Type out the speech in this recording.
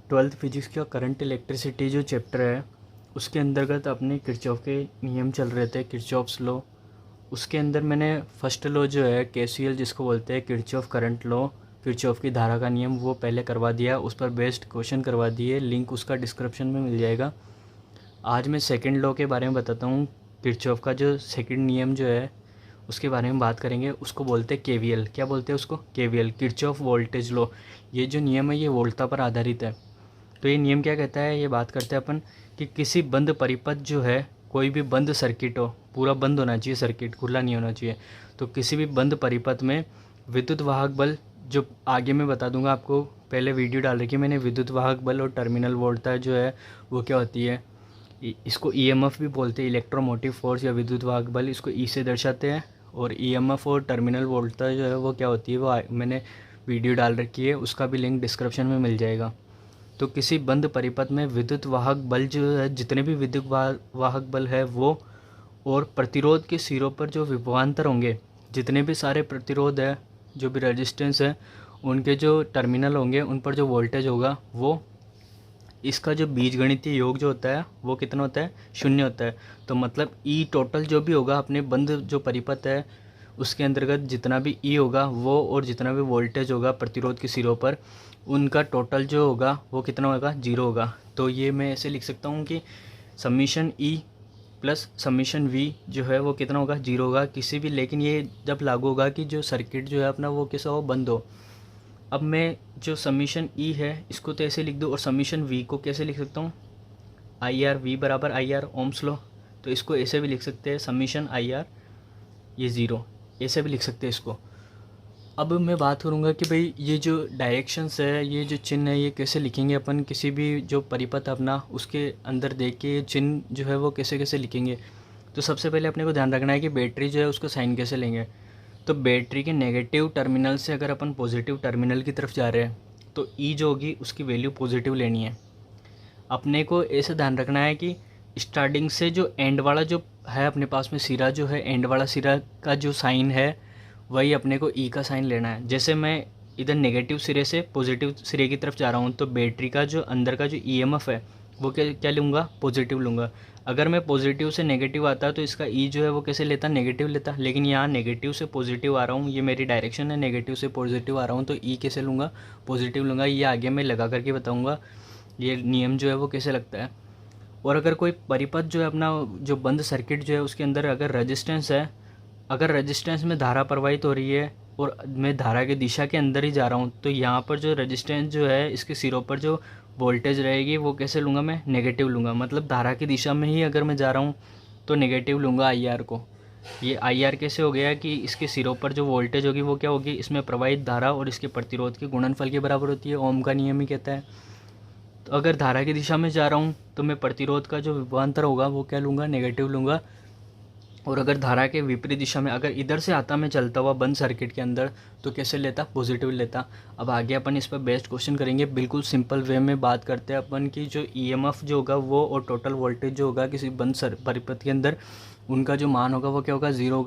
Twelfth physics का current electricity जो chapter है उसके अंतर्गत अपने किरचॉफ के नियम चल रहे थे, किरचॉफ्स लॉ। उसके अंदर मैंने फर्स्ट लॉ जो है केसीएल जिसको बोलते हैं किरचॉफ करंट लॉ, किरचॉफ की धारा का नियम, वो पहले करवा दिया। उस पर बेस्ड क्वेश्चन करवा दिए, लिंक उसका डिस्क्रिप्शन में मिल जाएगा। आज मैं सेकंड लॉ के बारे में बताता हूँ। किरचॉफ का जो सेकंड नियम जो है उसके बारे में बात करेंगे। उसको बोलते हैं केवीएल। क्या बोलते हैं उसको? KVL, Kirchhoff voltage law. ये जो नियम है ये वोल्टा पर आधारित है। तो ये नियम क्या कहता है, ये बात करते हैं अपन कि किसी बंद परिपथ जो है, कोई भी बंद सर्किट हो, पूरा बंद होना चाहिए, सर्किट खुला नहीं होना चाहिए। तो किसी भी बंद परिपथ में विद्युत वाहक बल, जो आगे मैं बता दूंगा आपको, पहले वीडियो डाल रखी है मैंने, विद्युत वाहक बल और टर्मिनल वोल्टता जो है वो क्या होती है, इसको ईएमएफ भी बोलते हैं, इलेक्ट्रोमोटिव फोर्स या विद्युत वाहक बल, इसको ई से दर्शाते हैं। और ईएमएफ और टर्मिनल वोल्टता जो है वो क्या होती है, वो मैंने वीडियो डाल रखी है, उसका भी लिंक डिस्क्रिप्शन में मिल जाएगा। तो किसी बंद परिपथ में विद्युत वाहक बल जो है, जितने भी विद्युत वाहक बल है वो, और प्रतिरोध के सिरों पर जो विभवांतर होंगे, जितने भी सारे प्रतिरोध है, जो भी रेजिस्टेंस है, उनके जो टर्मिनल होंगे उन पर जो वोल्टेज होगा वो, इसका जो बीजगणितीय योग जो होता है वो कितना होता है, 0 होता है। तो मतलब ई टोटल जो भी होगा अपने बंद जो परिपथ है उसके अंतर्गत जितना भी ई होगा वो, और जितना भी वोल्टेज होगा प्रतिरोध के सिरों पर, उनका टोटल जो होगा वो कितना होगा, 0 होगा। तो ये मैं ऐसे लिख सकता हूँ कि summation E plus summation V जो है वो कितना होगा, 0 होगा किसी भी। लेकिन ये जब लागू होगा कि जो सर्किट जो है अपना वो कैसा हो, बंद हो। अब मैं जो समीशन ई है इसको तो ऐसे लिख दूँ, और समीशन वी को कैसे लिख सकता हूँ, आई आर वी बराबर आई आर ओम्स लॉ। तो इसको ऐसे भी लिख सकते हैं, समीशन आई आर ये 0, ऐसे भी लिख सकते हैं इसको। अब मैं बात करूँगा कि भाई ये जो डायरेक्शंस है, ये जो चिन्ह है, ये कैसे लिखेंगे अपन किसी भी जो परिपथ अपना उसके अंदर देख के ये चिन्ह जो है वो कैसे कैसे लिखेंगे। तो सबसे पहले अपने को ध्यान रखना है कि बैटरी जो है उसका साइन कैसे लेंगे। तो बैटरी के नेगेटिव टर्मिनल से अगर अपन पॉजिटिव टर्मिनल की तरफ जा रहे हैं तो ई जो होगी उसकी वैल्यू पॉजिटिव लेनी है। अपने को ऐसे ध्यान रखना है कि स्टार्टिंग से जो एंड वाला जो है अपने पास में सिरा जो है, एंड वाला सिरा का जो साइन है वही अपने को ई का साइन लेना है। जैसे मैं इधर नेगेटिव सिरे से पॉजिटिव सिरे की तरफ जा रहा हूँ तो बैटरी का जो अंदर का जो ईएमएफ है वो क्या क्या लूँगा, पॉजिटिव लूँगा। अगर मैं पॉजिटिव से नेगेटिव आता तो इसका ई जो है वो कैसे लेता, नेगेटिव लेता। लेकिन यहाँ नेगेटिव से पॉजिटिव आ रहा हूँ, ये मेरी डायरेक्शन है, नेगेटिव से पॉजिटिव आ रहा हूँ तो ई कैसे लूँगा, पॉजिटिव लूँगा। ये आगे मैं लगा करके बताऊँगा ये नियम जो है वो कैसे लगता है। और अगर कोई परिपथ जो है अपना जो बंद सर्किट जो है उसके अंदर अगर रेजिस्टेंस है, अगर रेजिस्टेंस में धारा प्रवाहित हो रही है और मैं धारा की दिशा के अंदर ही जा रहा हूँ तो यहाँ पर जो रेजिस्टेंस जो है इसके सिरों पर जो वोल्टेज रहेगी वो कैसे लूँगा, मैं नेगेटिव लूँगा। मतलब धारा की दिशा में ही अगर मैं जा रहा हूँ तो नेगेटिव लूँगा आई आर को। ये आई आर कैसे हो गया कि इसके सिरों पर जो वोल्टेज होगी वो क्या होगी, इसमें प्रवाहित धारा और इसके प्रतिरोध के गुणनफल के बराबर होती है, ओम का नियम ही कहता है। तो अगर धारा की दिशा में जा रहा हूँ तो मैं प्रतिरोध का जो विभवांतर होगा वो क्या लूँगा, नेगेटिव लूँगा। और अगर धारा के विपरीत दिशा में अगर इधर से आता मैं चलता हुआ बंद सर्किट के अंदर तो कैसे लेता, पॉजिटिव लेता। अब आगे अपन इस पर बेस्ट क्वेश्चन करेंगे, बिल्कुल सिंपल वे में बात करते हैं अपन की जो ईएमएफ जो होगा वो और टोटल वोल्टेज जो होगा किसी बंद परिपथ के अंदर, उनका जो मान होगा वो क्या होगा, 0 होगा।